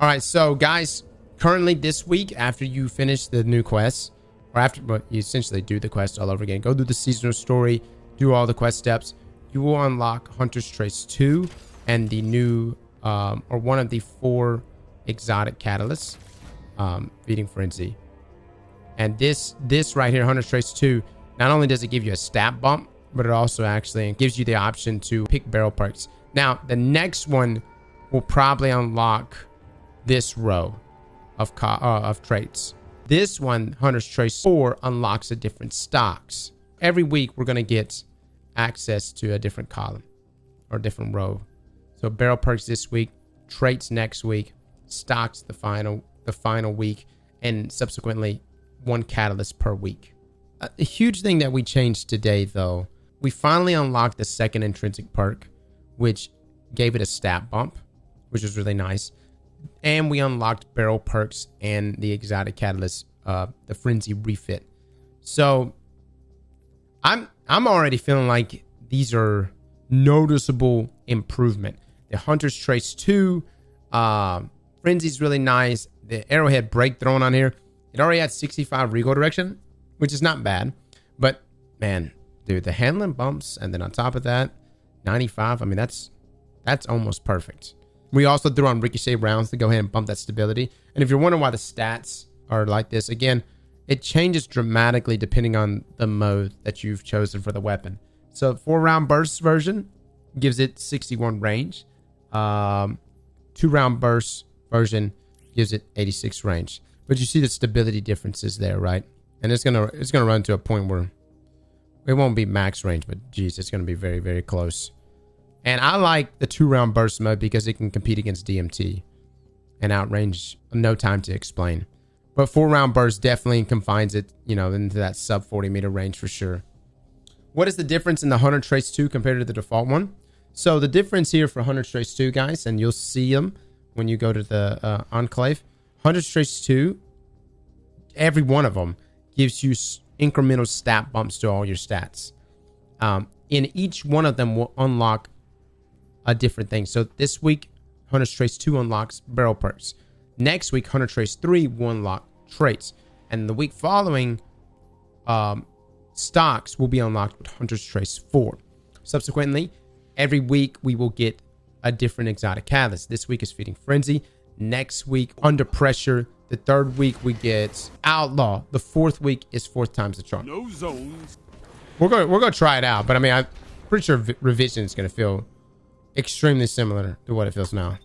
All right, so guys, currently this week, after you finish the new quests, or after, but you essentially do the quest all over again, go through the seasonal story, do all the quest steps, you will unlock Hunter's Trace 2 and the new, or one of the 4 exotic catalysts, Feeding Frenzy. And this right here, Hunter's Trace 2, not only does it give you a stat bump, but it also actually gives you the option to pick barrel perks. Now, the next one will probably unlock this row of traits. This one, Hunter's Trace 4, unlocks a different stocks. Every week, we're going to get access to a different column or different row. So barrel perks this week, traits next week, stocks the final week, and subsequently 1 catalyst per week. A huge thing that we changed today, though, we finally unlocked the second intrinsic perk, which gave it a stat bump, which was really nice. And we unlocked barrel perks and the exotic catalyst, the frenzy refit. So I'm already feeling like these are noticeable improvement. The Hunter's Trace 2 frenzy's really nice. The arrowhead break thrown on here, it already had 65 recoil direction, which is not bad. But man, dude, the handling bumps, and then on top of that, 95. I mean, that's almost perfect. We also threw on ricochet rounds to go ahead and bump that stability. And if you're wondering why the stats are like this, again, it changes dramatically depending on the mode that you've chosen for the weapon. So 4-round burst version gives it 61 range. 2-round burst version gives it 86 range. But you see the stability differences there, right? And it's gonna run to a point where it won't be max range, but geez, it's gonna be very, very close. And I like the 2-round burst mode because it can compete against DMT and outrange no time to explain. But 4-round burst definitely confines it, you know, into that sub 40 meter range for sure. What is the difference in the Hunter Trace 2 compared to the default one? So the difference here for Hunter Trace 2, guys, and you'll see them when you go to the Enclave. Hunter Trace 2, every one of them gives you incremental stat bumps to all your stats. In each one of them will unlock a different thing. So this week, Hunter's Trace 2 unlocks barrel perks. Next week, Hunter Trace 3 will unlock traits. And the week following, stocks will be unlocked with Hunter's Trace 4. Subsequently, every week we will get a different exotic catalyst. This week is Feeding Frenzy. Next week, Under Pressure. The 3rd week we get Outlaw. The 4th week is 4th times the charm. No zones. We're gonna try it out, but I mean, I'm pretty sure revision is gonna feel extremely similar to what it feels now.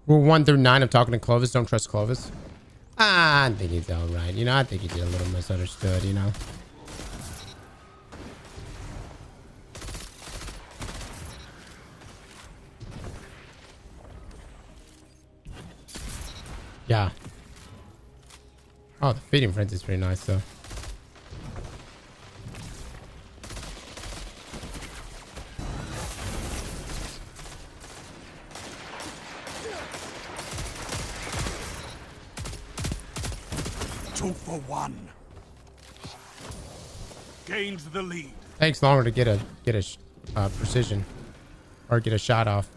Rule 1 through 9 of talking to Clovis. Don't trust Clovis. I think he's all right. You know, I think he did a little misunderstood, you know. Yeah. Oh, the feeding frenzy is pretty nice, though. Two for one. Gains the lead. Takes longer to get a precision or get a shot off.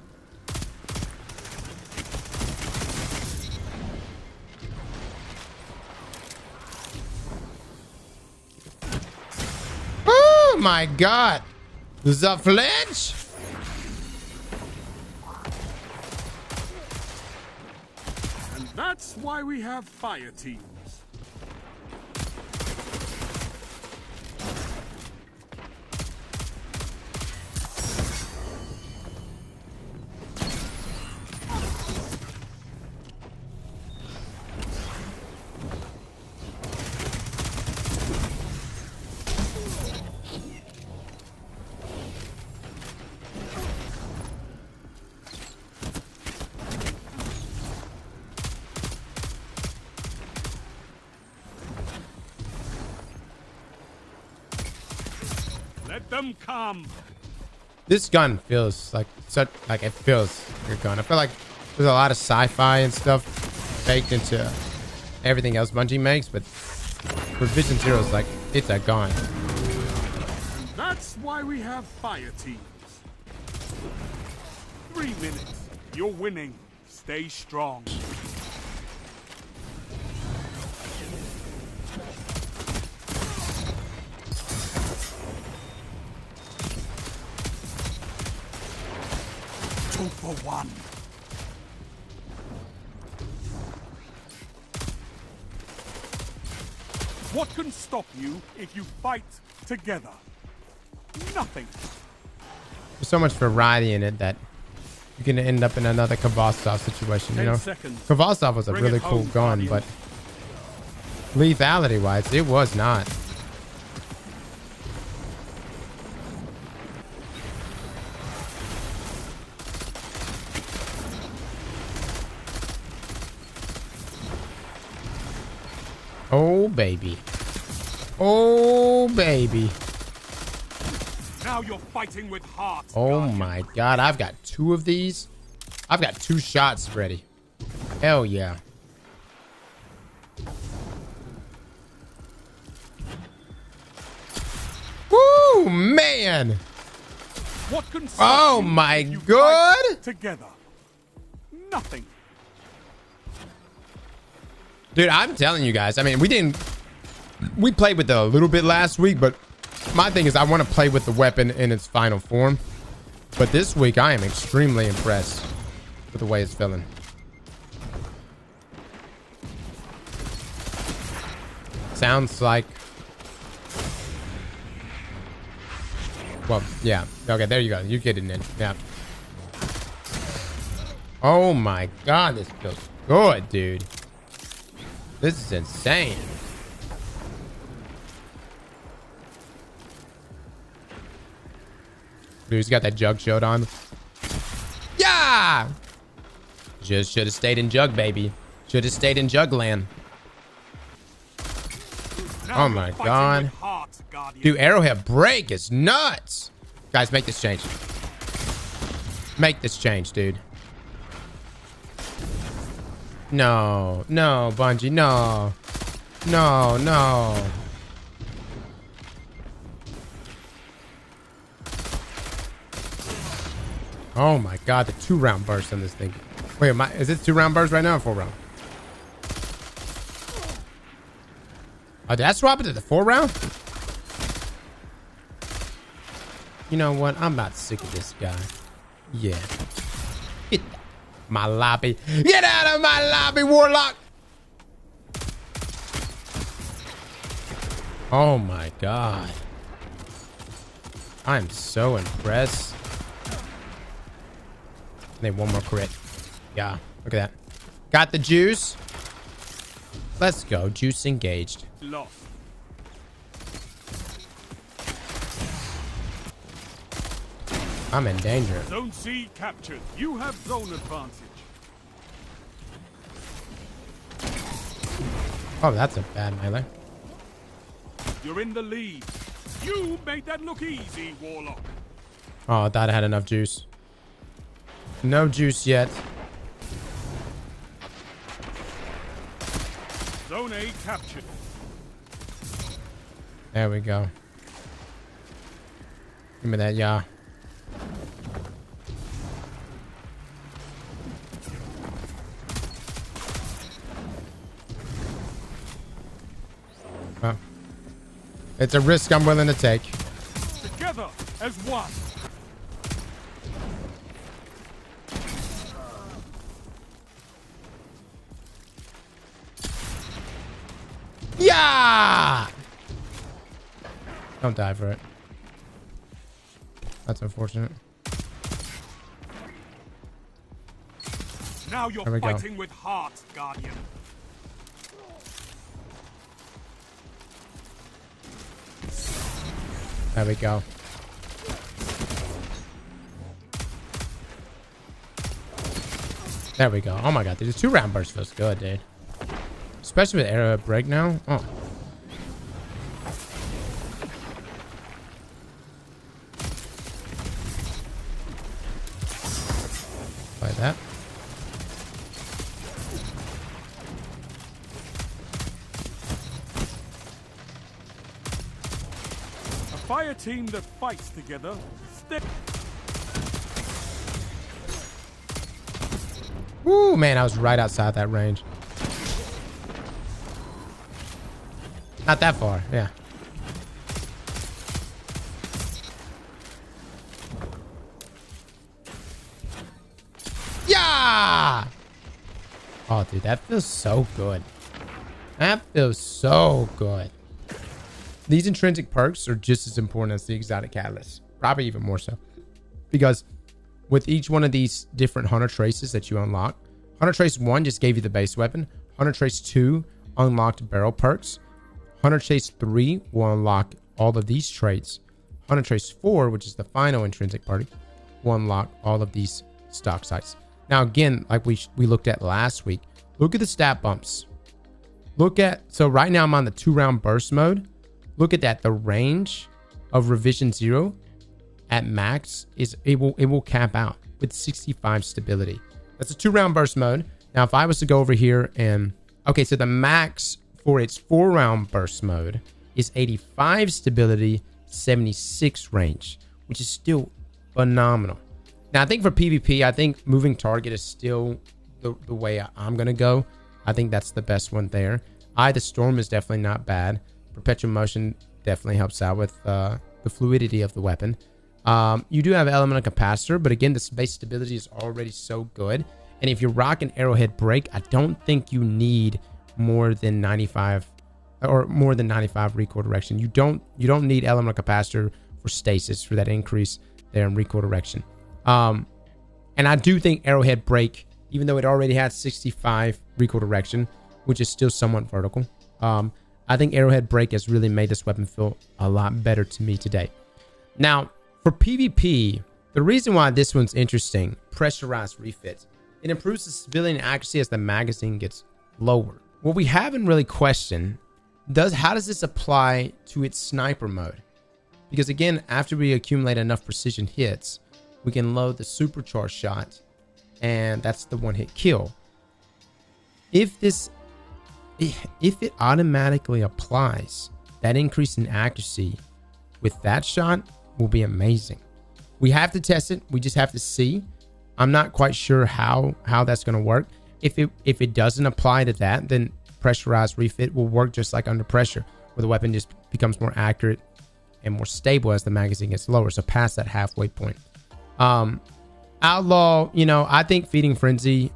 Oh my God! The flinch. And that's why we have fire teams. Let them come. This gun feels like it feels your gun. I feel like there's a lot of sci-fi and stuff baked into everything else Bungie makes, but Revision Zero is like, it's a gun. That's why we have fire teams. 3 minutes. You're winning. Stay strong. for one. What can stop you if you fight together? Nothing. There's so much variety in it that you're going to end up in another Kvasov situation, you know? 10 seconds. Kvasov was a Bring really it cool home, gun, Guardian. but lethality-wise, it was not. Oh, baby. Oh, baby. Now you're fighting with heart. Oh, Guardian. my God. I've got 2 of these. I've got 2 shots ready. Hell yeah. Woo, man. What can stop Oh, you my if you God. fight together? Nothing. Dude, I'm telling you guys. I mean, we played with it a little bit last week, but my thing is I want to play with the weapon in its final form. But this week, I am extremely impressed with the way it's feeling. Sounds like... Well, yeah. Okay, there you go. You get it in. Yeah. Oh my God, this feels good, dude. This is insane. Dude, he's got that jug shield on. Yeah! Just should have stayed in jug, baby. Should have stayed in jug land. Now Oh my you're fighting God. with heart, Guardian. Dude, arrowhead break is nuts. Guys, make this change. Make this change, dude. No, no, Bungie, no. No, no. Oh my God, the 2-round burst on this thing. Wait, is it 2-round burst right now or 4-round? Oh, did I swap it to the 4-round? You know what? I'm about sick of this guy. Yeah. Get my lobby. Get out of my lobby, Warlock! Oh my God. I'm so impressed. Need one more crit. Yeah, look at that. Got the juice. Let's go. Juice engaged. Lost. I'm in danger. Zone C captured. You have zone advantage. Oh, that's a bad melee. You're in the lead. You made that look easy, Warlock. Oh, I thought I had enough juice. No juice yet. Zone A captured. There we go. Give me that, yeah. Well, it's a risk I'm willing to take. Together as one. Yeah! Don't die for it. That's unfortunate. Now you're There we go. fighting with heart, Guardian. There we go. There we go. Oh my God, these 2-round burst feels good, dude. Especially with arrow break now. Oh. Like that. A fire team that fights together. Woo, man, I was right outside that range. Not that far, yeah. Oh, dude, that feels so good. That feels so good. These intrinsic perks are just as important as the exotic catalyst. Probably even more so. Because with each one of these different Hunter Traces that you unlock, Hunter Trace 1 just gave you the base weapon. Hunter Trace 2 unlocked barrel perks. Hunter Trace 3 will unlock all of these traits. Hunter Trace 4, which is the final intrinsic perk, will unlock all of these stock sites. Now, again, like we looked at last week, look at the stat bumps. So right now I'm on the 2-round burst mode. Look at that. The range of revision 0 at max it will cap out with 65 stability. That's a 2-round burst mode. Now, if I was to go over here and, okay, so the max for its 4-round burst mode is 85 stability, 76 range, which is still phenomenal. Now, I think for PvP, I think moving target is still the way I'm going to go. I think that's the best one there. The storm is definitely not bad. Perpetual motion definitely helps out with the fluidity of the weapon. You do have element of capacitor, but again, the base stability is already so good. And if you're rocking arrowhead break, I don't think you need more than 95 or more than 95 recoil direction. You don't need element of capacitor for stasis for that increase there in recoil direction. And I do think arrowhead break, even though it already had 65 recoil direction, which is still somewhat vertical, I think arrowhead break has really made this weapon feel a lot better to me today. Now, for PvP, the reason why this one's interesting, pressurized refit, it improves the stability and accuracy as the magazine gets lower. What we haven't really questioned, how does this apply to its sniper mode? Because again, after we accumulate enough precision hits, we can load the supercharged shot, and that's the one-hit kill. If it automatically applies that increase in accuracy with that shot, will be amazing. We have to test it. We just have to see. I'm not quite sure how that's going to work. If it doesn't apply to that, then pressurized refit will work just like under pressure, where the weapon just becomes more accurate and more stable as the magazine gets lower. So past that halfway point. Outlaw, I think Feeding Frenzy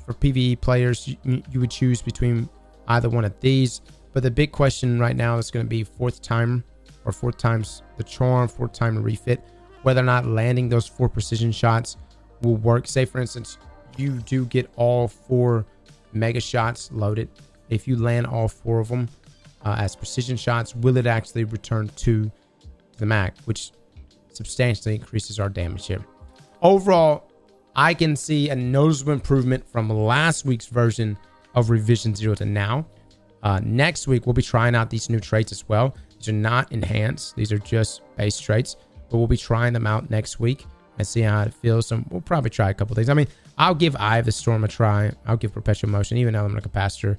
for PvE players, you would choose between either one of these. But the big question right now is going to be fourth times the charm, fourth time to refit, whether or not landing those 4 precision shots will work. Say, for instance, you do get all 4 mega shots loaded. If you land all 4 of them as precision shots, will it actually return to the mag, which substantially increases our damage here. Overall, I can see a noticeable improvement from last week's version of Revision 0 to now. Next week, we'll be trying out these new traits as well. These are not enhanced. These are just base traits, but we'll be trying them out next week and see how it feels. So we'll probably try a couple things. I mean, I'll give Eye of the Storm a try. I'll give Perpetual Motion, even Element of Capacitor.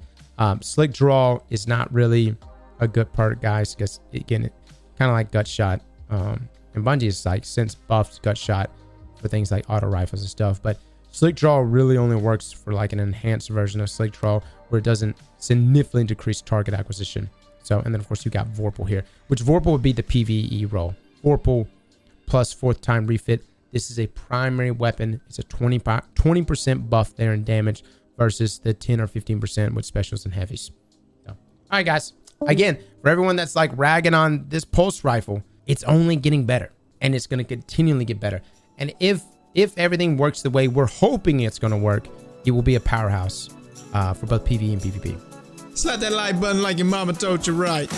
Slick Draw is not really a good part, guys, because again, it kind of like Gut Shot. And Bungie is like since buffed Gut Shot for things like auto rifles and stuff. But Slick Draw really only works for like an enhanced version of Slick Draw, where it doesn't significantly decrease target acquisition. So, and then of course you got Vorpal here, which Vorpal would be the PvE role. Vorpal plus 4th time refit. This is a primary weapon. It's a 20% buff there in damage versus the 10 or 15% with specials and heavies. So, all right, guys. Again, for everyone that's like ragging on this pulse rifle, it's only getting better, and it's going to continually get better. And if everything works the way we're hoping it's going to work, it will be a powerhouse for both PvE and PvP. Slap that like button like your mama told you right.